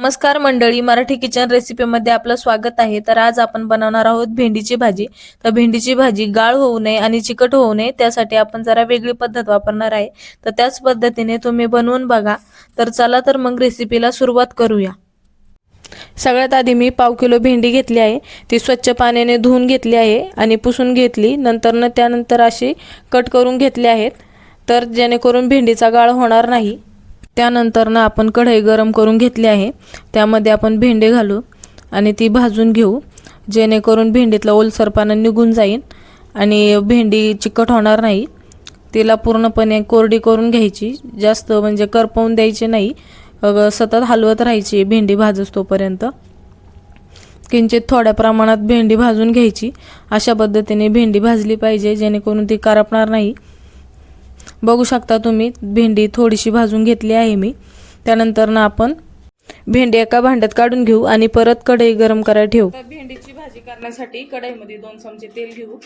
नमस्कार मंडळी, मराठी किचन रेसिपीमध्ये आपलं स्वागत आहे। तर आज आपण बनवणार आहोत भेंडीची भाजी। तर भेंडीची भाजी गाळ होऊ नये आणि चिकट होऊ नये त्यासाठी आपण जरा वेगळी पद्धत वापरणार आहे। तर त्याच पद्धतीने तुम्ही बनवून बघा। तर चला तर मग रेसिपीला सुरुवात करूया। सगळ्यात आधी मी पाव किलो भेंडी घेतली आहे। ती स्वच्छ पाण्याने धुवून घेतली आहे आणि पुसून घेतली। त्यानंतर अशी कट करून घेतली आहेत, तर जेणेकरून भेंडीचा गाळ होणार नाही। त्यानंतर आपण कढई गरम करून घेतली आहे। त्यामध्ये आपण भेंडे घालू आणि ती भाजून घेऊ, जेणेकरून भेंडीतला ओलसरपणा निघून जाईल आणि भेंडी चिकट होणार नाही। तिला पूर्णपणे कोरडी करून घ्यायची, जास्त म्हणजे करपवून द्यायची नाही। सतत हलवत राहायची भेंडी भाजस्तोपर्यंत। किंचित थोड्या प्रमाणात भेंडी भाजून घ्यायची। अशा पद्धतीने भेंडी भाजली पाहिजे, जेणेकरून ती करपणार नाही। बघू शकता तुम्ही भेंडी थोडीशी भाजून घेतली आहे मी। त्यानंतर आपण भेंडी एका भांड्यात काढून घेऊ आणि परत कढई गरम करायला ठेवू। भेंडीची भाजी करण्यासाठी कढईमध्ये 2 चमचे तेल घेऊ।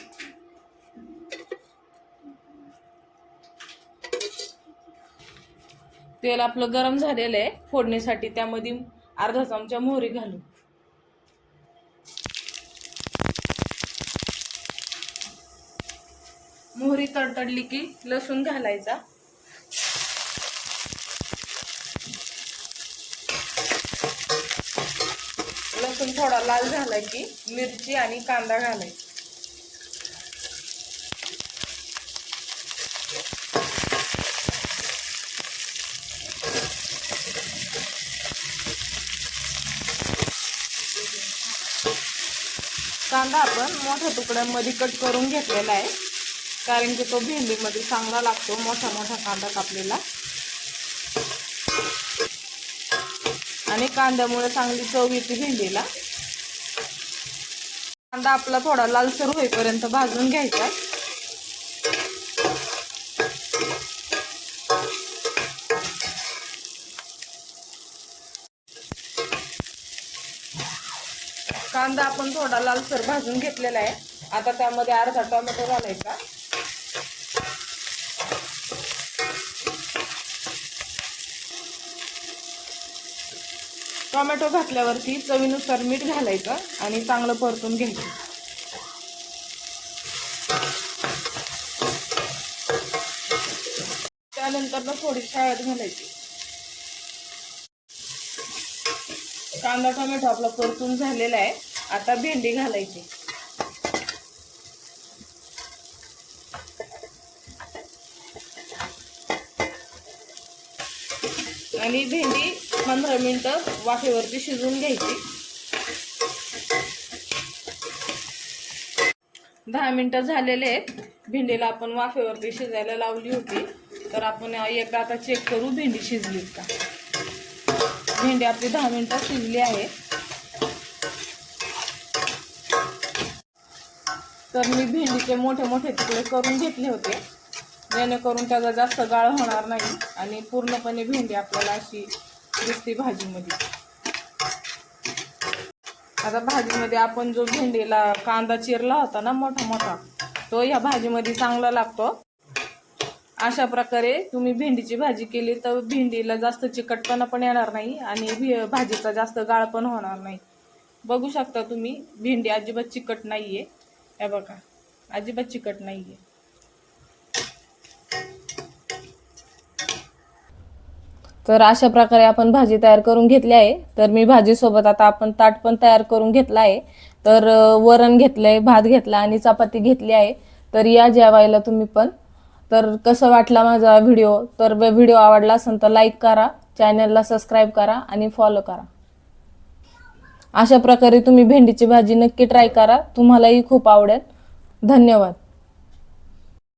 तेल आपलं गरम झालेलं आहे फोडणीसाठी। त्यामध्ये अर्धा चमचा मोहरी घालू। मोहरी तडतडली की लसूण घालायचा। लसूण थोडा लाल झाला की मिरची आणि कांदा घालायचा। कांदा आपण मोठ्या तुकड्यांमध्ये कट करून घेतलेला आहे, कारण की तो भेंडीमध्ये चांगला लागतो मोठा मोठा कांदा कापलेला। आणि कांद्यामुळे चांगली चव येते भेंडीला। कांदा आपला थोडा लालसर होईपर्यंत भाजून घ्यायचा। कांदा आपण थोडा लालसर भाजून घेतलेला आहे। आता त्यामध्ये अर्धा टोमॅटो घालायचा। टोमॅटो घातल्यावरती चवीनुसार मीठ घालायचं आणि चांगलं परतून घ्यायचं। त्यानंतर थोडीशी हळद घालायची। कांदा टोमॅटो आपला परतून झालेला आहे। आता भेंडी घालायची आणि भेंडी 15 मिनिटं वाफेवरती शिजवून घ्यायची। 10 मिनिटं झालेले आहेत। भेंडीला आपण वाफेवरती शिजायला लावली होती, तर आपण एकदा आता चेक करू भेंडी शिजली का। भेंडी आपली 10 मिनिटं शिजली आहे। तर मी भेंडीचे मोठे मोठे तुकडे करून घेतले होते, जेणेकरून त्याचा जास्त गाळ होणार नाही आणि पूर्णपणे भेंडी आपल्याला अशी दिसते भाजीमध्ये। आता भाजीमध्ये आपण जो भेंडीला कांदा चिरला होता ना मोठा मोठा, तो या भाजीमध्ये चांगला लागतो। अशा प्रकारे तुम्ही भेंडीची भाजी केली तर भेंडीला जास्त चिकटपणा पण येणार नाही आणि भाजीचा जास्त गाळ पण होणार नाही। बघू शकता तुम्ही भेंडी अजिबात चिकट नाहीये। हे बघा, अजिबात चिकट नाहीये। तर अशा प्रकारे आपण भाजी तयार करून घेतली आहे। तर मी भाजी सोबत आता आपण ताट पण तयार करून घेतला आहे। तर वरण घेतलंय, भात घेतला आणि चपाती घेतली आहे। तर या जेवायला तुम्ही पण। तर कसं वाटला माझा व्हिडिओ? तर व्हिडिओ आवडला असेल तर लाईक करा, चॅनलला सबस्क्राईब करा आणि फॉलो करा। अशा प्रकारे तुम्ही भेंडीची भाजी नक्की ट्राय करा, तुम्हालाही खूप आवडेल। धन्यवाद।